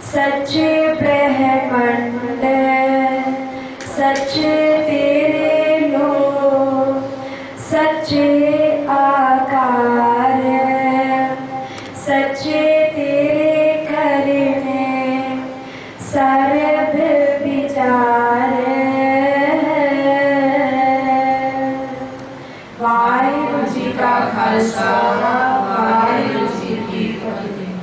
सच्चे ब्रह्मांड सच्चे तेरे लोग सच्चे आकार सच्चे तेरे करने सर्व विचार। वाहिगुरु जी का खालसा वाहिगुरु जी की फतेह।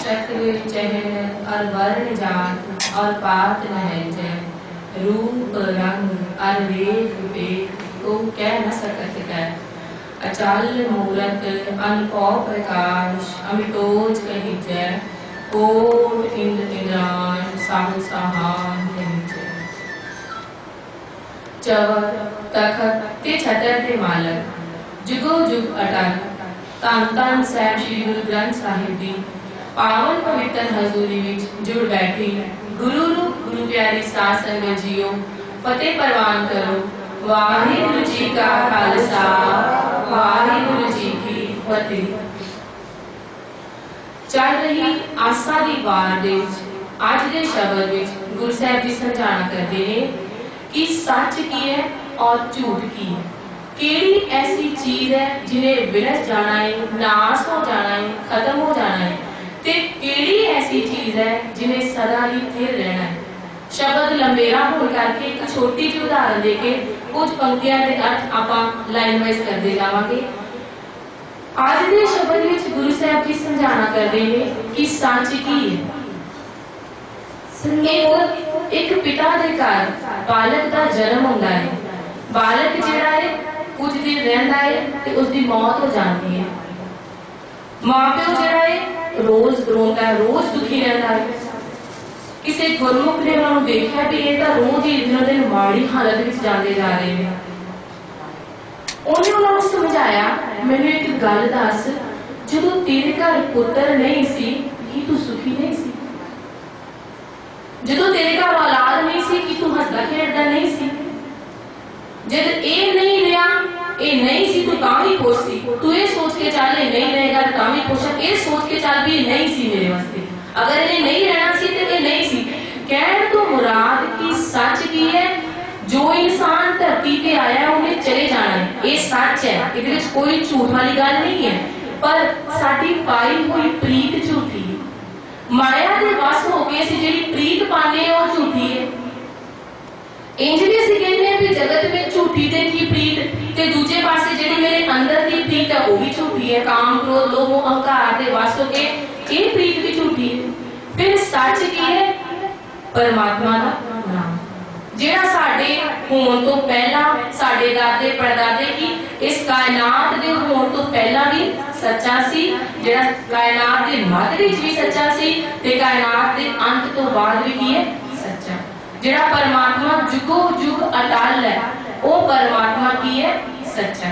चक्र चहन और वर्ण जात और पात नहजय रूप रंग और वेद विवेक को कह न सकत कह। अचल मूरत अनपौ प्रकाश अमितोज कहिजय कोट इंद्र इंद्रान साहु सहान कहिजय। चवर तखत ते छतर ते मालक जुगो जुग अटल धन धन साहिब श्री गुरु ग्रंथ साहिब जी पावन पवित्र हजूरी विच जुड़ बैठी गुरु रूप गुरु प्यारी साध संगत जीओ फतेह प्रवान करो। वाहिगुरु जी का खालसा वाहिगुरु जी की फतेह। चल रही आसा दी वार दे अज दे शब्द विच गुरु साहिब जी समझाना करते हैं कि सच की है और झूठ की है। केड़ी ऐसी चीज है जिन्हें विनस जाना है, नाश हो जाना है, खत्म हो जाना है, ते केड़ी ऐसी चीज है जिन्हें सदा ही स्थिर रहना है। शब्द लंबेरा होने करके एक छोटी जी उदाहरण देके कुछ पंक्तियां के अर्थ आपां लाइन वाइज करते जावांगे। आज के शब्द विच गुरु साहब जी समझाना करते हैं कि सच की है। एक पिता के घर बालक का जन्म होता है। बालक जिहड़ा है कुछ दिन रहिंदा है ते उसकी मौत हो जाती है। मां प्यो जिहड़ा है रोज रोंदा है, रोज दुखी रहता है। किसी गुरमुख ने उन्होंने देखा भी ये तो रोज ही दिनों दिन माड़ी हालत में जाते जा रहे हैं। उन्हें उन्होंने समझाया मैंने एक गल दस जो तेरे घर पुत्र नहीं सी कि तू सुखी नहीं सी, जो तेरे घर औलाद नहीं सी कि तू हसदा खेडदा नहीं सी, जब ये नहीं रहा ये नहीं सी तू तां भी खुश सी। तू ये सोच के चल ये नहीं रहेगा तां भी खुश है, ये सोच के चल भी नहीं सी मेरे वास्ते, अगर ये नहीं रहना सी तो ये नहीं सी। कहने तो मुराद की सच की है जो इंसान धरती पे आया उन्हें चले जाना है, ये सच है, इहदे विच कोई झूठ वाली गल नहीं है। पर साडी पाई हुई प्रीत झूठी है। माया दे वस होके असीं जिहड़ी प्रीत पाने वो झूठी है। इंज भी असीं कहने हैं कि जगत में झूठी ते की प्रीत ते दूजे पासे जिहड़ी मेरे अंदर की प्रीत है वो भी झूठी है। काम क्रोध लोभ अहंकार दे वस होके ये प्रीत भी झूठी है। फिर सच की है परमात्मा का नाम जिहड़ा साडे होण तो पहला साडे दादे परदादे की इस कायनात दे होण तो पहला भी सच्चा सी, जिहड़ा कायनात दे मध्य विच भी सच्चा सी ते कायनात दे अंत तो बाद भी की है सच्चा। जिहड़ा परमात्मा जुगो जुग अटल है वो परमात्मा की है सच्चा।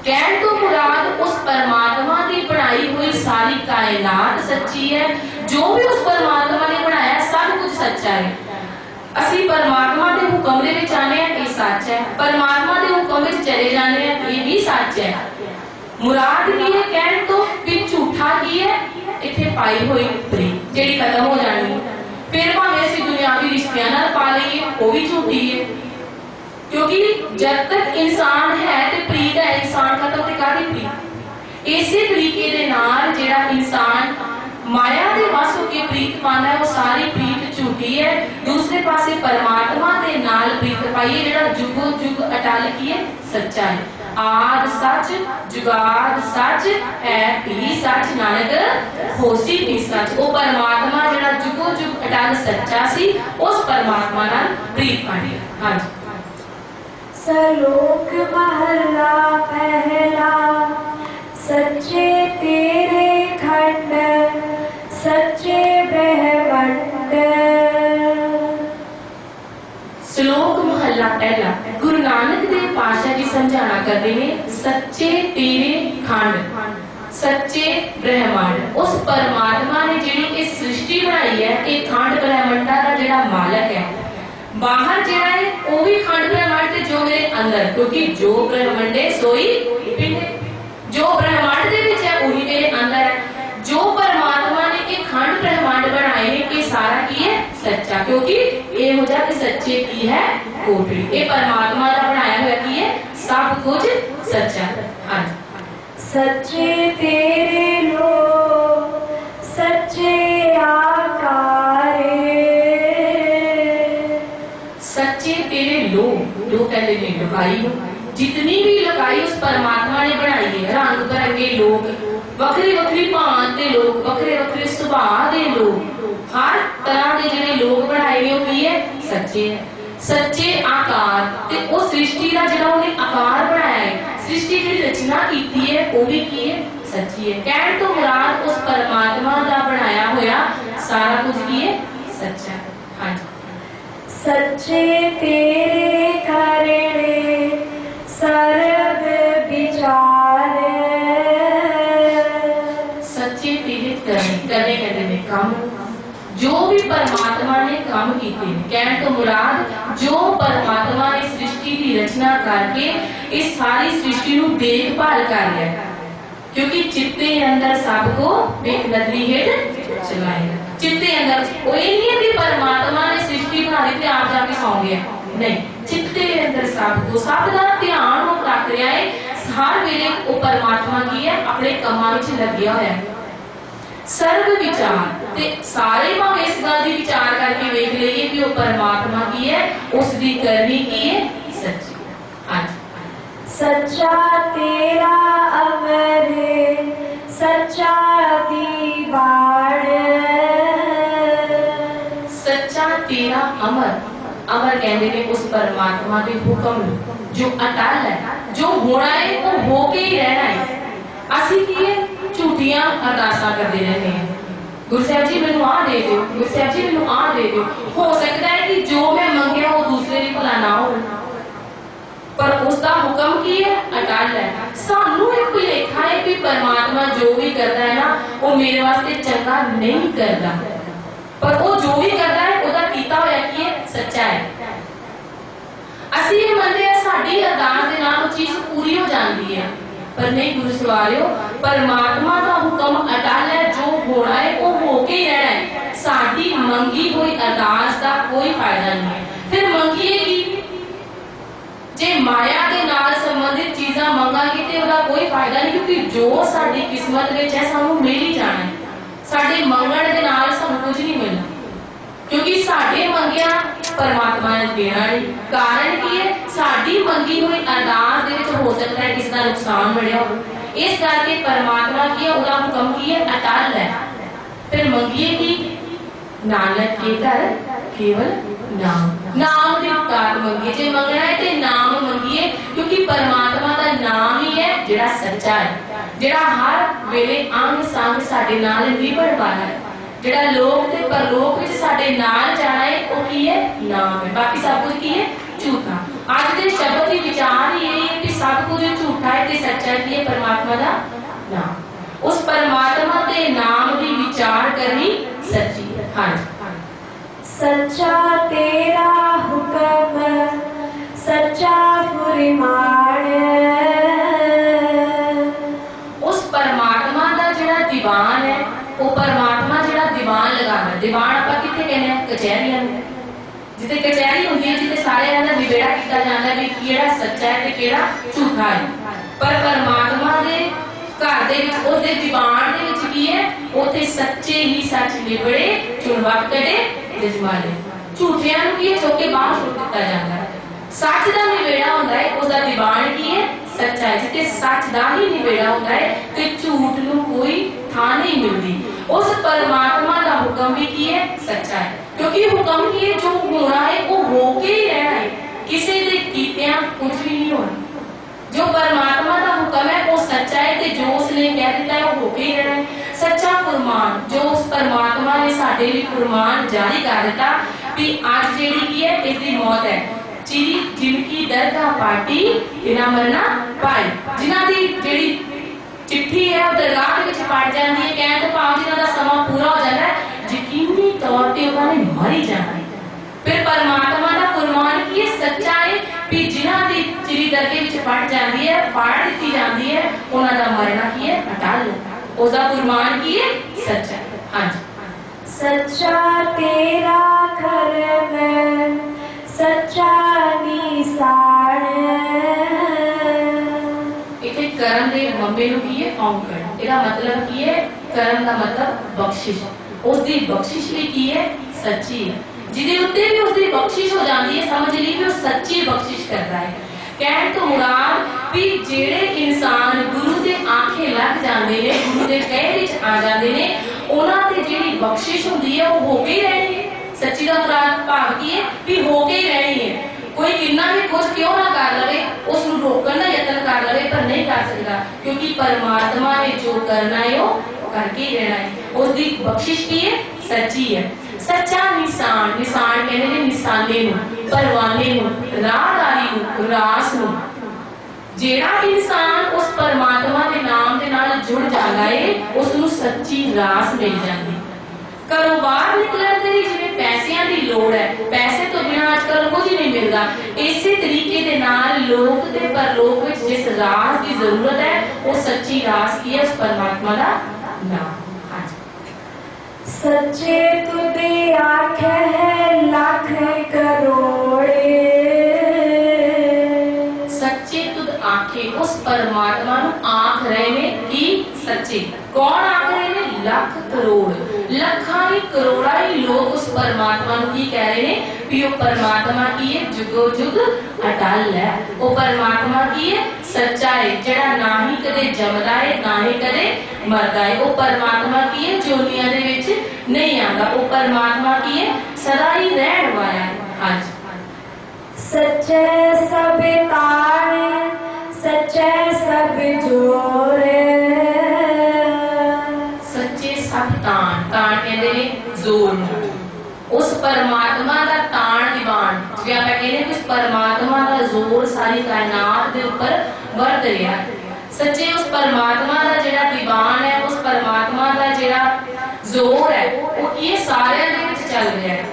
कहने तो मुराद उस परमात्मा की बनाई हुई सारी कायनात सच्ची है। जो भी उस परमात्मा ने बनाया सब कुछ सच्चा है। असी परमात्मा के हुक्म दे विच आने ये सच है, परमात्मा के हुक्म विच चले जाने ये भी सच है। मुराद की है कहने तो भी झूठा की है इत्थे पाई हुई प्रीत जिहड़ी खत्म हो जानी है। फिर भावें असीं दुनियावी रिश्तियां नाल पा लईए वो भी झूठी है, क्योंकि जब तक इंसान है तो प्रीत है, इंसान खत्म तो काहदी प्रीत। इसी तरीके दे नाल जिहड़ा इंसान माया दे वस होके प्रीत पांदा है वो सारी प्रीत झूठी है। दूसरे पासे परमात्मा दे नाल प्रीत पाइए जिहड़ा जुगो जुग अटल की है सच्चा है। आद सच जुगाद सच है भी सच नानक होसी भी सच। वो परमात्मा जिहड़ा जुगो जुग अटल सच्चा सी उस परमात्मा नाल प्रीत पानी। हाँ जी। सलोक महला पहला सच्चे तेरे खंड सच्चे ब्रह्मांड। श्लोक महला पहला गुरु नानक देव पातशाह जी समझाना करते हैं सच्चे तेरे खंड सच्चे ब्रह्मांड। उस परमात्मा ने जिहड़ी इस सृष्टि बनाई है ये खंड ब्रह्मांडा का जिहड़ा मालक है। बाहर जिहड़ा है वो भी खंड ब्रह्मांड ते जो मेरे अंदर, क्योंकि जो ब्रह्मांडे सोई पिंड, जो ब्रह्मांड दे विच है वही मेरे अंदर है। जो क्योंकि ਇਹੋ ਜਿਹਾ कि सच्चे की है कोटड़ी। ये परमात्मा का बनाया हुआ की है सब कुछ सच्चा। हाँ सच्चे तेरे लोग सच्चे आकारे, सच्चे तेरे लोग कहते हैं लुकाई, जितनी भी लुकाई उस परमात्मा ने बनाई है, रंग बिरंगे लोग, वखरे वखरी भांत के लोग, वखरे वखरे सुभाव के लोग, हर तरह के जिहड़े लोग बनाए ने की है सच्चे है। सच्चे आकार ते वो सृष्टि का जिहड़ा उन्हें आकार बनाया है, सृष्टि की रचना की है वो भी की है सच्ची है। कहने तो मुराद उस परमात्मा का बनाया हुआ सारा कुछ की है सच्चा है। हाँ जी। सच्चे तेरे करने सर्व विचार, सच्चे तेरे करने कहते हैं काम, जो भी परमात्मा ने काम किए, कहने तो मुराद जो परमात्मा ने सृष्टि की रचना करके इस सारी सृष्टि को देखभाल कर लिया, क्योंकि चित्ते अंदर सबको एक नदरी हेठ चलाएगा। चित्ते अंदर कोई नहीं है कि परमात्मा ने सृष्टि बना दी थे आप जाके सौ गया, नहीं, चित्ते अंदर सबको सब का ध्यान वो रख रहा है, हर वेले वो परमात्मा की है अपने कमां विच लग्या होया है। सर्व विचार ते सारे भाव इस गल की विचार करके वेख लीए कि वो परमात्मा की है, उसकी करनी की है सच्ची। हाँ सच्चा तेरा अमर सच्चा दीवार, सच्चा तेरा अमर, अमर कहते हैं उस परमात्मा के हुक्म जो अटल है, जो होना है वो होके ही रहना है। असी की है झूठियां अरदासा करते रहते हैं, गुरु साहब जी मैनू आ दे दो, गुरु साहब जी मैनू आ दे दो। हो सकता है कि जो मैं मंगया वो दूसरे की भला ना हो, पर उसका हुक्म की है अटल है। सानू एक भुलेखा है कि परमात्मा जो भी करता है ना वो मेरे वास्ते चंगा नहीं करता, पर वो जो भी करता है उसका कीता होया की है सच्चा है। असी ये मनते हैं साडी अरदास दे नाल वो चीज पूरी हो जाती है, पर नहीं गुरु सवारियो, परमात्मा का हुक्म अटल है, जो होना है वो होके ही रहना है। साडी मंगी हुई अरदास का कोई फायदा नहीं है। फिर मंगीए की जे माया के नाल संबंधित चीज़ां मंगांगे ते ओदा कोई फायदा नहीं, क्योंकि जो साडी किस्मत विच है सानू मिल ही जाना है। साडे मंगण दे नाल सानू कुछ नहीं मिलना, क्योंकि साडे मंगिया परमात्मा ने देना नहीं। कारण की है साडी मंगी हुई अरदास दे विच हो सकता है किसी का नुकसान मिलिया हो, इस करके परमात्मा की है ओदा हुक्म की है अटल है। फिर मंगिए की नानक के घर केवल नाम, नाम के उपकार मंगिए, जे मंगना है ते नाम मंगिए, क्योंकि परमात्मा का नाम ही है जिहड़ा सच्चा है, जिहड़ा हर वेले अंग संग साडे नाल निभण वाला है, जिहड़ा लोक ते परलोक विच साडे नाल जाना है वो की है नाम है, बाकी सब कुछ की है झूठा। आज के शब्द की विचार ही यही है कि सब कुछ झूठा है ते सच्चा की है परमात्मा का नाम। उस परमात्मा के नाम की विचार करनी सच्ची है। हाँ सच्चा तेरा हुक्म सच्चा फुरमान, उस परमात्मा का जिहड़ा दीवान है वो परमात्मा जिहड़ा दीवान लगाना, दीवान आपां कित्थे कहने कचहरियां में, जिथे कचहरी होंदी है जिथे सारे दा निबेड़ा किया जाता है भी किहड़ा सच्चा है ते किहड़ा झूठा है। पर परमात्मा दे घर दे विच उसदे दीवान दे विच की है उथे सच्चे ही सच निबड़े चुनवट कटे जजमाने, झूठियां नूं की है चुक के बाहर सुट दिता जाता है। सच दा निबेड़ा होंदा है उसदा दीवान की है सच्चा है, जिथे सच दा ही निबेड़ा होंदा है ते झूठ नूं कोई थां नहीं मिलदी। उस परमात्मा का हुक्म भी की है सच्चा है, क्योंकि हुक्म की है जो होना है वो होके ही रहना है, किसी दे कीतियां कुछ भी नहीं होना। जो परमात्मा का हुक्म है वो सच्चा है ते जो उसने कह दिता है वो होके ही रहना है। सच्चा फरमान जो उस परमात्मा ने साडे लिए फरमान जारी कर दिता भी आज जेड़ी की है इसकी मौत है, चिरी जिनकी दरगाह पार्टी बिना मरना पाई, जिन्हां दी जेड़ी चिट्ठी है वो दरगाह के विच पड़ जाती है, कहने तो भाव जिन्हां दा समा पूरा हो जाता है यकीनी तौर पे उन्होंने मर ही जाना है। फिर परमात्मा का फरमान की है सच्चा है भी जिन्हां दी चिरी दरगाह विच पड़ जाती है फाड़ दी जाती है उन्हां दा मरना की है अटल, उसका फरमान की है सच्चा। हाँ जी। सच्चा तेरा घर मम्मे नूं की है औंकड़, इहदा मतलब की है करम का मतलब बख्शिश, उसकी बख्शिश भी की है सच्ची है, जिहदे उत्ते भी उसकी बख्शिश हो जाती है समझ ली भी वो सच्ची बख्शिश कर रहा है। कहण तो मुराद भी जेड़े इंसान गुरु के आखे लग जाते हैं, गुरु के कह विच आ जाते हैं, उन्हां ते जिहड़ी बख्शिश हुंदी है वो हो के ही रहनी है। सच्ची का मुराद भाव की है भी हो के ही रहनी है। कोई कितना भी कुछ क्यों ना कर लवे, उसनूं रोकण दा यतन कर लवे पर नहीं कर सकता, क्योंकि परमात्मा ने जो करना है वो करके ही रहना है। उसकी बख्शिश की है सच्ची है। सच्चा निशान, निशान कहते हैं निशाने नूं, परवाने नूं, राहदारी नूं, रास नूं। जेड़ा इंसान उस परमात्मा के नाम के नाल जुड़ जाता है उसनूं सच्ची रास मिल जाती है। घरों बाहर निकलण दे लई जिवें पैसिਆਂ ਦੀ लोड़ है, पैसे तो बिना आजकल कुछ नहीं मिलता, इसी तरीके दे नाल लोक ते परलोक विच जिस रास की जरूरत है वो सच्ची रास की है उस परमात्मा का नाम। सच्चे तुदे आँख है लाख करोड़े, सच्चे तुद आंखें उस परमात्मा नूं आंख रहे ने की सच्चे। कौन आंख रहे ने? लाख करोड़, लखां ही करोड़ा ही लोग उस परमात्मा नूं की कह रहे ने भी वो परमात्मा की है जुगो जुग अटल है, वो परमात्मा की है सच्चा है, जेड़ा ना ही कदे जमदा है ना ही कदे मरदा है, वो परमात्मा की है जोनियां दे विच नहीं आंदा, वो परमात्मा की है सदा ही रहण वाला है। आज सच्चे सब तारे सच्चे सब जोरे, सच्चे सब तान, तान कहते ने जोर नूं, उस परमात्मा का तान दीवान जे आप कहते उस परमात्मा का जोर सारी कायनात के ऊपर वर्त रहा है। सच्चे उस परमात्मा का जेड़ा दीवान है, उस परमात्मा का जेड़ा जोर है वो ये सारे दे विच चल रहा है,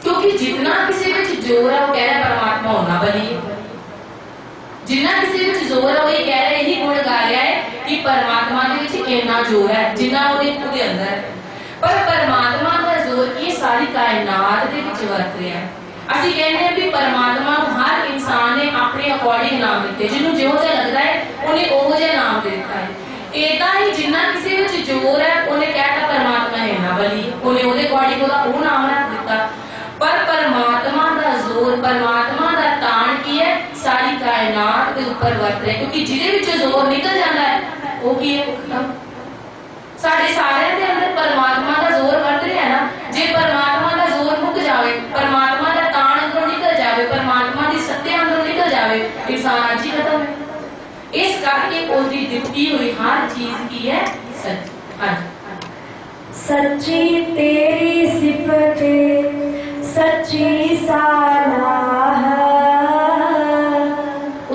क्योंकि जितना किसी विच जोर है वो कह रहा परमात्मा होना बली है, जिन्ना किसी विच जोर है वो ये कह रहा यही गुण गा रहा है कि परमात्मा दे विच इन्ना जोर है जिन्ना उसके अंदर है। पर परमात्मा का जोर ये सारी कायनात दे विच वर्त रहा है। ਅਸੀਂ ਕਹਿੰਦੇ ਆ ਵੀ परमात्मा ਨੂੰ हर इंसान ने अपने अकॉर्डिंग नाम दिते, जिन्होंने जो जिहा लगता है उन्हें वो जिहा नाम दे दिता है। इदा ही जिन्ना किसी विच जोर है उन्हें कहता परमात्मा है ना बली, उन्हें ਉਹਦੇ अकॉर्डिंग ਉਹਦਾ ਉਹ नाम रख दिता। पर परमात्मा का जोर, परमात्मा का तान की है सारी कायनात के ऊपर वर्त रहा है, क्योंकि जिहदे विच जोर निकल जाता है वो की है साडे सारिਆਂ ਦੇ अंदर परमात्मा का जोर वर्त रहा है ना। जे परमात्मा का जोर मुक जाए, परमात्मा का तान अंदरों निकल जाए, परमात्मा की सत्ता अंदरों निकल जाए, इंसान आज ही खत्म है। इस करके उसकी दिती हुई हर चीज की है सच। सच्ची तेरी सिफत सच्ची सलाह,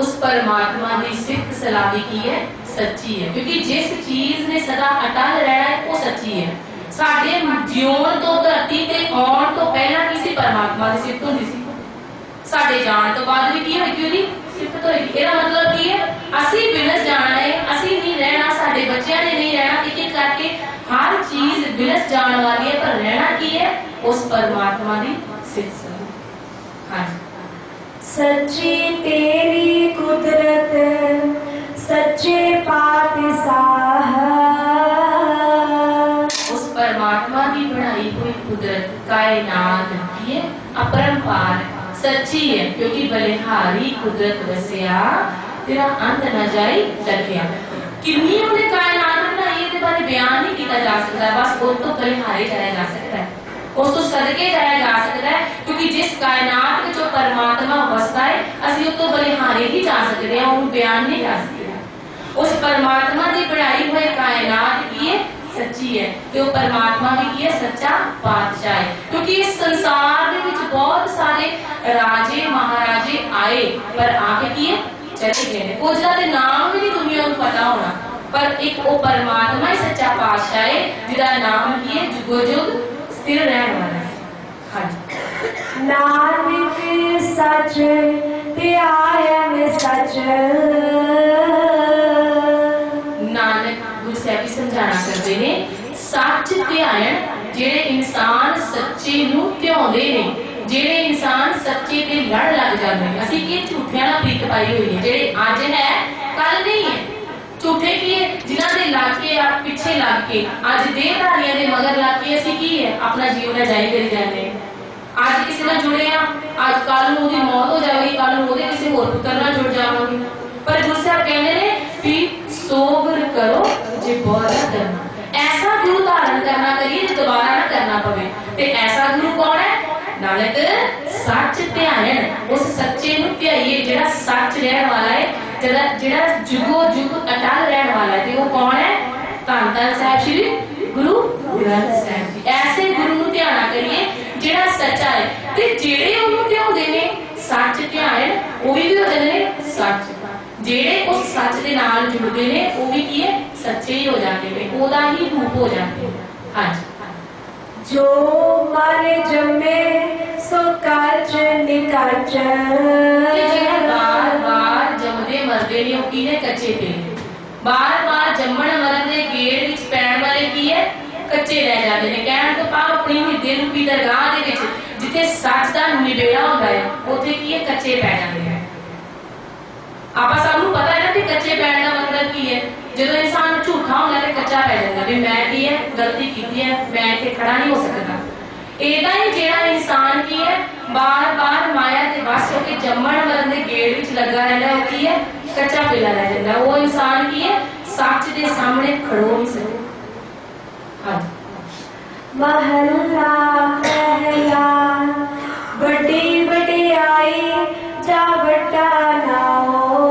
उस परमात्मा की सिफत सलाही की है सच्ची है, क्योंकि जिस चीज ने सदा अटल रहना है वो सच्ची है। साडे जिउण तो धरती ते आउण तो पहला किसी परमात्मा की सिफत होंदी सी, साडे जाण तो बाद भी की होगी उहदी सिफत होगी। इसदा मतलब की है असीं बिनस जाना है, असीं नहीं रहना, साडे बच्चियां ने नहीं रहना, एक एक करके हर चीज बिनस जाने वाली है, पर रहना की है उस परमात्मा की सिफत। हाँ, सच्ची तेरी कुदरत सच्चे पातशाह, उस परमात्मा की बनाई हुई कुदरत कायनात की है अपरंपार सच्ची है, क्योंकि बलिहारी कुदरत वसिया तेरा अंत न जाए लखिया। कितनी उन्हें कायनात बनाई है बारे बयान नहीं किया जा सकता, बस वो तो बलिहारे जाया जा सकता है, उस तो सदके जाया जा सकता है, क्योंकि जिस कायनात में जो परमात्मा वसता है असि उस तो बलिहारे ही जा सकते हैं, उन बयान नहीं कर सकते। उस परमात्मा की बनाई हुई कायनात की है सच्ची है, कि वो परमात्मा भी की है सच्चा पातशाह है, क्योंकि इस संसार में बहुत सारे राजे महाराजे आए पर आके किए चले गए, कुछ का नाम भी नहीं दुनिया को पता होना, पर एक वो परमात्मा ही सच्चा पातशाह है जिसका नाम की है जुगो जुग स्थिर रहने वाला है। हाँ, नानक सच त्यायन सच, नानक गुरु साहब जी समझाना करते हैं सच ध्यान, जेड़े इंसान सच्चे नूं ध्याउंदे ने, जेड़े इंसान सच्चे ते लड़ लग जाते हैं। असीं कि झूठियां नाल प्रीत पाई हुई है, जेड़े अज है कल नहीं है, झूठे की है जिन्हां दे लग के आप पिछे लग के अज देहधारियां दे मगर लग के असीं की है अपना जीवन जारी करी जाते हैं। अज किसी नाल जुड़े आ, अज कल नूं उहदी मौत हो जाएगी, कल नूं उहदे किसी होर पुत्र नाल जुड़ जावांगे। पर गुरु साहब कहते हैं कि सोबर करो जे बोरा करना। ऐसा गुरु धारण करना करिए जो दोबारा ना करना पवे। ते ऐसा गुरु कौन है? नानक सच ध्यान, उस सच्चे नूं ध्याइए जिहड़ा सच रहण वाला है, जिहड़ा जुगो जुग अटल रहण वाला है। ते वो कौन है? धन धन साहिब श्री गुरु ग्रंथ साहिब जी। ऐसे गुरु नूं ध्याना करिए जिहड़ा सच्चा है। ते जिहड़े ओनूं ध्याउंदे ने सच ध्यान, वो भी हो जांदे ने सच। ਜਿਹੜੇ उस सच के नाल जुड़ते हैं वो भी की है सच्चे ही हो जाते हैं, ओदा ही रूप हो जाते हैं। हाँ जी। जो मन जमे सो काज निकाज, ਜਿਹੜੇ बार बार जमदे मरदे ने ਉਹ ਕੀ ਨੇ ਕੱਚੇ ਪੇ। बार बार जम्मण मरण ਦੇ ਗੇੜ ਵਿੱਚ ਪੈਣ ਵਾਲੇ ਕੀ ਹੈ ਕੱਚੇ ਰਹਿ ਜਾਂਦੇ ਨੇ। ਕਹਿਣ ਤੋਂ ਭਾਵ ਆਪਣੀ ਹਿਰਦੇ ਰੂਪੀ ਦਰਗਾਹ ਦੇ ਵਿੱਚ ਜਿੱਥੇ ਸੱਚ ਦਾ ਨਿਬੇੜਾ ਹੁੰਦਾ ਹੈ ਉੱਥੇ ਕੀ ਹੈ ਕੱਚੇ ਪੈ ਜਾਂਦੇ ਨੇ। ਆਪਾਂ ਸਭ ਨੂੰ ਪਤਾ ਹੈ ਨਾ ਕਿ ਕੱਚੇ ਪੈਣ ਦਾ ਮਤਲਬ ਕੀ ਹੈ। ਜਦੋਂ ਇਨਸਾਨ ਝੂਠਾ ਹੁੰਦਾ ਤੇ ਕੱਚਾ ਪੈ ਜਾਂਦਾ ਵੀ ਮੈਂ ਕੀ ਹੈ ਗਲਤੀ ਕੀਤੀ ਹੈ, ਮੈਂ ਇੱਥੇ ਖੜਾ ਨਹੀਂ ਹੋ ਸਕਦਾ। ਇਹਦਾ ਹੀ ਜਿਹੜਾ ਇਨਸਾਨ ਕੀ ਹੈ ਬਾਰ-ਬਾਰ ਮਾਇਆ ਦੇ ਵਸ ਹੋ ਕੇ ਜੰਮਣ ਮਰਨ ਦੇ ਗੇੜ ਵਿੱਚ ਲੱਗਾ ਰਹਿੰਦਾ ਉਹ ਕੀ ਹੈ ਕੱਚਾ ਪੀਲਾ ਰਹਿ ਜਾਂਦਾ। ਉਹ ਇਨਸਾਨ ਕੀ ਹੈ ਸੱਚ ਦੇ ਸਾਹਮਣੇ ਖੜੋ ਨਹੀਂ ਸਕਦਾ। ਹਾਂ महला पहला बड़ी वडियाई जा बड़ा ना हो।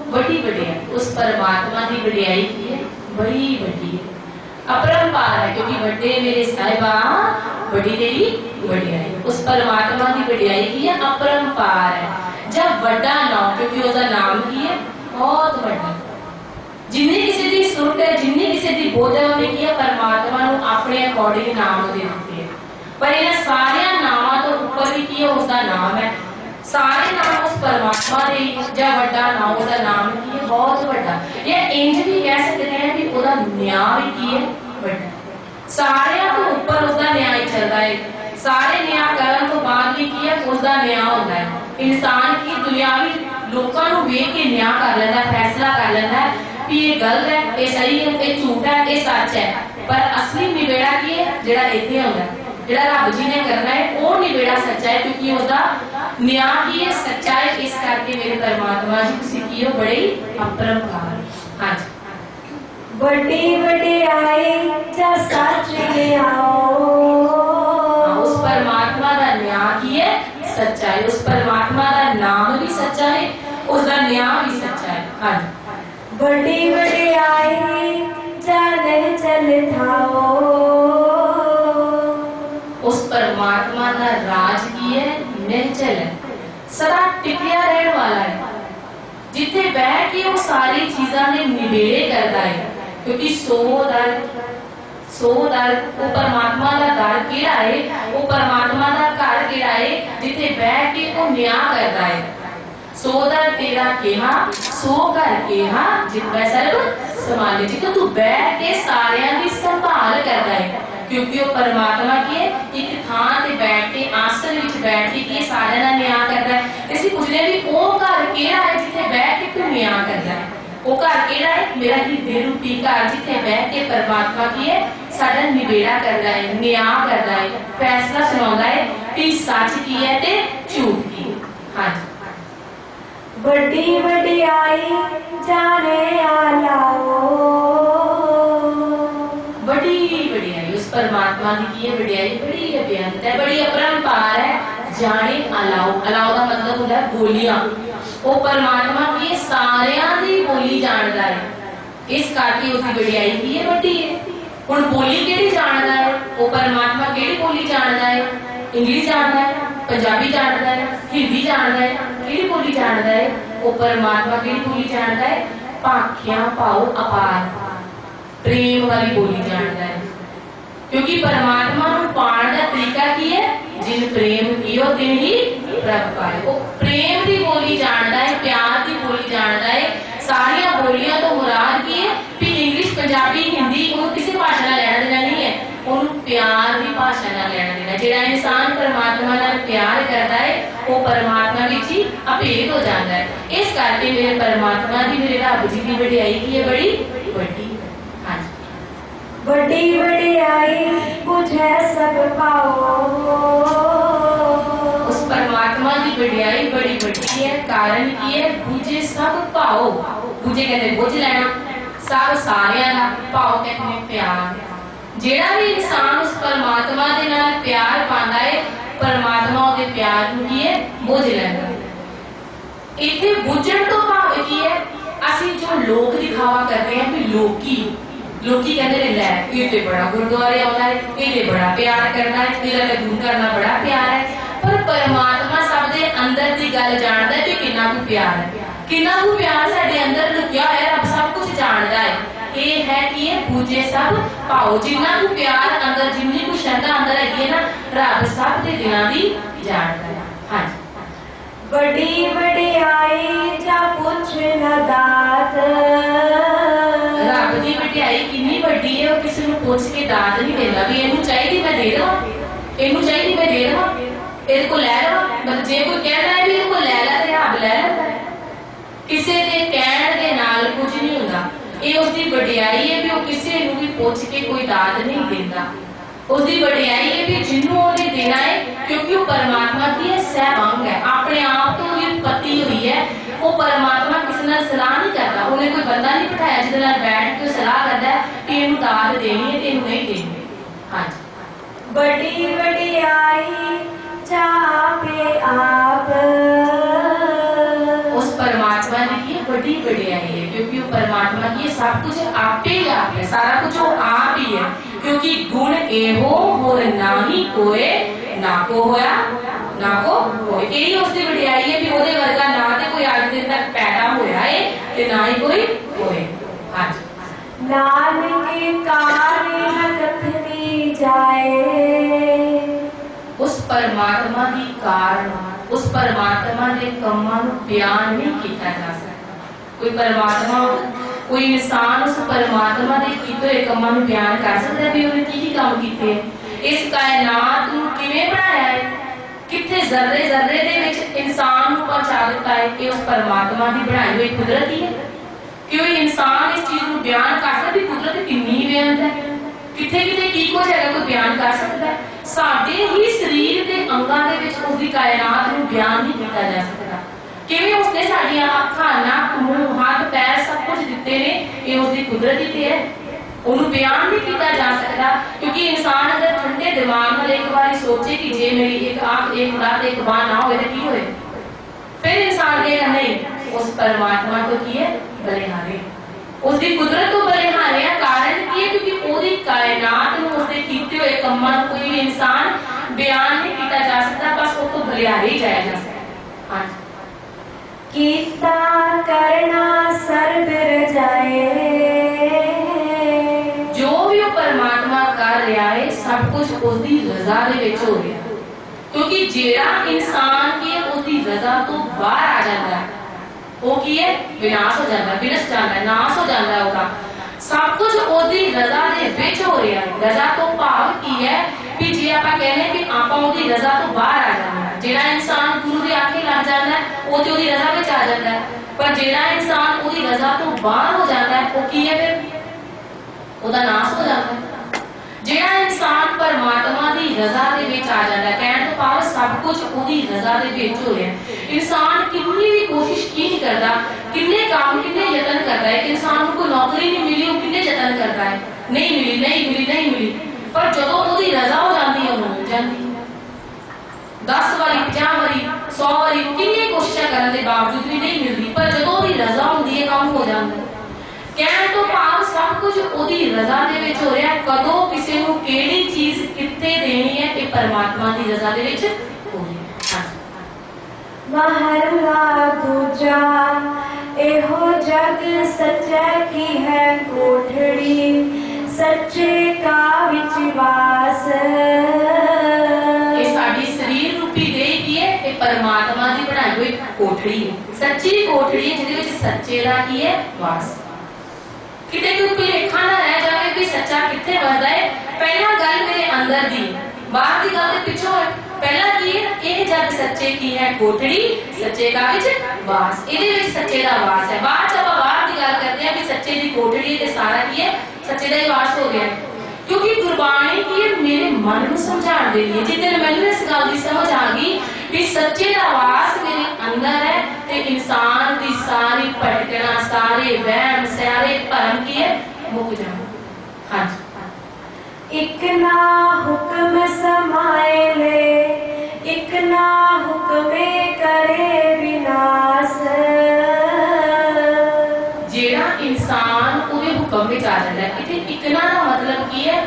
बड़ी वडियाई उस परमात्मा की वडियाई की है बड़ी वड्डी है, अपरंपार है। क्योंकि बड़े मेरे साहिबा बड़ी तेरी वडियाई, उस परमात्मा की वडियाई की है अपरंपार है। जब वड्डा नाम क्योंकि उसका नाम की है बहुत वड्डा। जिन्नी किसी की सुरत है, जिन्नी किसी की बोध है, उन्हें की है परमात्मा नूं अपने अकॉर्डिंग नाम दे दिते है। पर इन्हां सारे नामां तो ऊपर भी की है उसका नाम है। सारे नाम उस परमात्मा दे जा वड्डा नाम उसका नाम की है बहुत वड्डा। या इंज भी कह सकते हैं कि उसका न्याय भी की है वड्डा। सारे तो ऊपर उसका न्याय चलता है। सारे न्याय करन तो बाद भी की है उसका न्याय होता है। इंसान की दुनियावी लोगों को वेख के न्याय कर लेता है, फैसला कर लेता है कि ये गलत है, ये सही है, ये झूठ है, ये सच है। पर असली निबेड़ा की है जिहड़ा इत्थे होंदा है, जिहड़ा रब जी ने करना है वो निबेड़ा सच्चा है। क्योंकि उसका न्याय की है सच्चा है। इस करके मेरे परमात्मा जी तुसीं की हो बड़े अपरंपार। हाँ जी। बड़ी वडियाई जा सच ले आओ। उस परमात्मा का न्याय की है सच्चा है। उस परमात्मा का नाम भी सच्चा है, उसका न्याय भी सच्चा है। हाँ जी। बड़ी वडियाई चल चल थाओ। उस परमात्मा का राज की है निश्चल है, सदा टिकिया रहने वाला है। जिथे बैठ के वो सारी चीज़ां ने निबेड़े करता है। क्योंकि सो दर वो परमात्मा का दर केड़ा है, वो परमात्मा का घर केड़ा है जिथे बैठ के वो न्याय करता है। सो दर तेरा केहा सो घर केहा जितना सर्व संभाले। जिथे तू बैठ के सारियां की संभाल करता है। क्योंकि वो परमात्मा की है एक थान से बैठ के आसन विच बैठ के सारियां दा न्याय करता है। इसी पूछने भी वो घर केड़ा है जिथे बैठ के तू न्याय करता है। वो घर केड़ा है मेरा हिरदे रूपी घर जिथे बैठ के परमात्मा की है साडा निबेड़ा करता है, न्याय करता है, फैसला सुनाता है कि सच की है ते झूठ की। हाँ जी। बड़ी वडियाई जाने आलाओ। बड़ी वडियाई उस परमात्मा की है वडियाई बड़ी अभ्यंत है, बड़ी अपरंपार है। जाने अलाओ, अलाओ का मतलब होता है बोलियां। वो परमात्मा की सारियां दी बोली जानता है। इस करके उसकी वडियाई की है बड़ी है। हुण बोली केड़ी जानता है? वो परमात्मा केड़ी बोली जानता है? इंग्लिश जानता है, पंजाबी जानता है, हिंदी जानता है, केड़ी बोली जानता है? वो परमात्मा केड़ी बोली जानता है? भाख्या भाव अपार प्रेम वाली बोली जानता है। क्योंकि परमात्मा को पाने का तरीका की है जिन प्रेम कियो तिन ही प्रभ पाए। वो प्रेम की बोली जानता है, प्यार की बोली जानता है। सारिया बोलियां तो मुराद की है कि इंग्लिश पंजाबी हिंदी वो किसी भाषा का लेना देना नहीं है। ਉਹਨੂੰ ਪਿਆਰ ਦੀ ਭਾਸ਼ਾ ਨਾਲ ਲੈਣਾ ਦੇਣਾ। ਜਿਹੜਾ ਇਨਸਾਨ ਪਰਮਾਤਮਾ ਨਾਲ ਪਿਆਰ ਕਰਦਾ ਹੈ ਉਹ ਪਰਮਾਤਮਾ ਵਿੱਚ ਹੀ ਅਭੇਦ ਹੋ ਜਾਂਦਾ ਹੈ। ਇਸ ਕਰਕੇ ਮੇਰੇ ਪਰਮਾਤਮਾ ਦੀ, ਮੇਰੇ ਰੱਬ जी की ਵਡਿਆਈ ਕੀ ਹੈ? ਬੜੀ ਵੱਡੀ। ਹਾਂਜੀ, बड़ी वडियाई बुझे सब पाओ। उस परमात्मा की वडियाई बड़ी वड्डी है। कारण की है? बुझे सब भाओ। बुझे कहते बुझ लेना, सब सारियां दा, भाओ कहते प्यार। जेड़ा भी इंसान उस परमात्मा दे नाल प्यार पांदा है, परमात्मा उहदे प्यार नूं की है? बुझ लैंदा। इत्थे बुझण तो भाव की है? ਅਸੀਂ जो लोक दिखावा करते हैं भी लोकी कहते ने लै ये ते बड़ा गुरुद्वारे आउंदा है, ये बड़ा प्यार करना है, दिल लगून करना बड़ा प्यार है। पर परमात्मा सब दे अंदर दी गल जानदा है कि कितना को प्यार है, कितना को प्यार साडे अंदर लुकिया है। रब सब कुछ जानदा है। ये है कि ये पूजे सब पाओ। जिन्ना को प्यार अंदर, जिन्नी को श्रद्धा अंदर है ना, रब सब दे दिलां दी जानदा है। हां, बड़ी वडियाई जा पुछ न दात। रब की वडियाई कितनी वड्डी है, वो किसी को पूछ के दात नहीं देता भी इनू चाहिए मैं दे देवां, इनू चाहिए मैं दे देवां, इहदे को लै लवां। मतलब जे कोई कहता है भी इहदे को लै लै ते रब लै लैंदा है। किसी के कहण दे नाल कुछ नहीं हुंदा। ये उसकी वडियाई है भी वो किसी नूं भी पूछ के कोई दात नहीं देता। उसकी वडियाई है भी जिन्हों उन्हें देना है, क्योंकि वो परमात्मा की है सहभंग है, अपने आप तो उसकी उत्पत्ति हुई है। वो परमात्मा किसी नाल सलाह नहीं करता। उन्हें कोई बंदा नहीं बिठाया जिहदे नाल बैठ के सलाह करता है कि इहनूं दात देनी है ते इहनूं नहीं देनी। हां जी, बड़ी वडियाई चाहे आप। उस परमात्मा की ये बड़ी वडियाई है, क्योंकि वो परमात्मा की सब कुछ आपे ही आप है, सारा कुछ वो आप ही है। क्योंकि गुण एहो होर ना ही कोई, ना को होया ना को होए। यही उसकी वडियाई है भी ओदे वर्गा ना ते कोई आज दिन तक पैदा होया है ते ना ही कोई होए। हां जी, नानक कार्य कथनी जाए। उस परमात्मा की कारण, उस परमात्मा के कमां नूं बयान नहीं किया जा सकता। कोई परमात्मा, कोई इंसान उस परमात्मा के कीते हुए कमां नूं बयान कर सकता है भी उन्हें की काम कीते हैं। इस कायनात नूं किवें बनाया है, किथे जर्रे जर्रे दे विच इंसान नूं पहुंचा दिता है, ये उस परमात्मा की बनाई हुई कुदरत ही है। क्यों इंसान इस चीज नूं बयान कर सकदा भी कुदरत कितनी बेअंत है, किथे किथे की कुछ है कोई बयान कर सकता है। साडे ही शरीर के अंगां दे विच उसदी कायनात नूं बयान नहीं किया जा सकता। किवें उसने साडियां अखां, नक, मूंह, हाथ, पैर सब कुछ दिते ने, ये उसदी कुदरत ही है। उन्हें बयान नहीं किया जा सकता। क्योंकि इंसान अगर ठंडे दिमाग नाल एक बार सोचे कि जे मेरी एक आंख, एक दांत, एक बांह ना होवे तो की होए, फिर इंसान कहेगा नहीं, उस परमात्मा को की है बलिहारे, उसकी कुदरत को बलिहारे। कारण की है क्योंकि ओदी कायनात नूं उसदे कीते हुए कम्मां नूं कोई भी इंसान बयान नहीं किया जा सकता, बस वो तो बलिहारे ही जाया जा सकता। हां, कीता करना सर्ब रजाए। जो भी वो परमात्मा कर रहा है सब कुछ उसकी रजा दे विच हो रहा है। क्योंकि जेड़ा इंसान की उसकी रजा तो बाहर आ जाता है, वो की है विनाश हो जाता है, विनस जाता है, नाश हो जाता है। उसका सब कुछ उसकी रजा दे विच हो रहा है। रजा तो भाव की है कि जे आपां कहने कि आपां उसकी रजा तो बाहर आ जाना है। जेड़ा इंसान गुरु दे आखे लग जाता है वो तो उसकी रजा विच आ जाता है, पर जेड़ा इंसान उसकी रजा तो बाहर हो जाता है वो की है फिर उसका नाश हो जाता है। जेड़ा इंसान परमात्मा की रजा दे विच आ जाता है, कहने तो भाव सब कुछ उसकी रजा दे विच हो रहा है। इंसान कितनी भी कोशिश की नहीं करता, कितने काम, कितने यत्न करता है। एक इंसान को नौकरी नहीं मिली, वो कितने यत्न करता है, नहीं मिली, नहीं मिली, नहीं मिली, पर जो उसकी रजा हो जाती है वो मिल जाती है। 10 बारी, 50 बारी, 100 बारी कितनी कोशिश करने के बावजूद भी नहीं मिलती, पर जो उसकी रजा होती है काम हो जाता है। कहने तो भाव सब कुछ उसकी रजा दे विच हो रहा है। कदों किसी को केड़ी चीज कित्थे देनी है ये परमात्मा की रजा दे विच हो रही है। महला दूजा एहो जग सच्चे की है कोठड़ी, सच्चे का विश्वास। ये साडी शरीर रूपी देह की है, ये परमात्मा की बनाई हुई कोठड़ी है, सच्ची कोठड़ी है जिहदे विच सच्चे दा की है वास। किते कोई भुलेखा ना रह जाए कि सच्चा किथे वसदा है। पहला गल अंदर दी, बाहर की गल पिछों पहला की है, यह जग सच्चे की है कोठड़ी, सच्चे का विच वास, इहदे विच सच्चे दा वास है। बाद च आपां बाहर की गल करते हैं कि सच्चे दी कोठड़ी ते सारा की है सच्चे दा ही वास हो गया, क्योंकि गुरबाणी की है मेरे मन को समझाने के लिए। जिस मैनू इस गल की समझ आ गई कि सच्चे दा वास मेरे अंदर है, ते इंसान की सारी भटकना, सारे वहम, सारे भरम की है मुक जाए। हाँ जी, एक ना हुक्म समाए ले, एक ना हुक्मे करे विनाश। जेड़ा इंसान उहदे हुक्म विच आ जाता है, इत्थे इकना का मतलब की है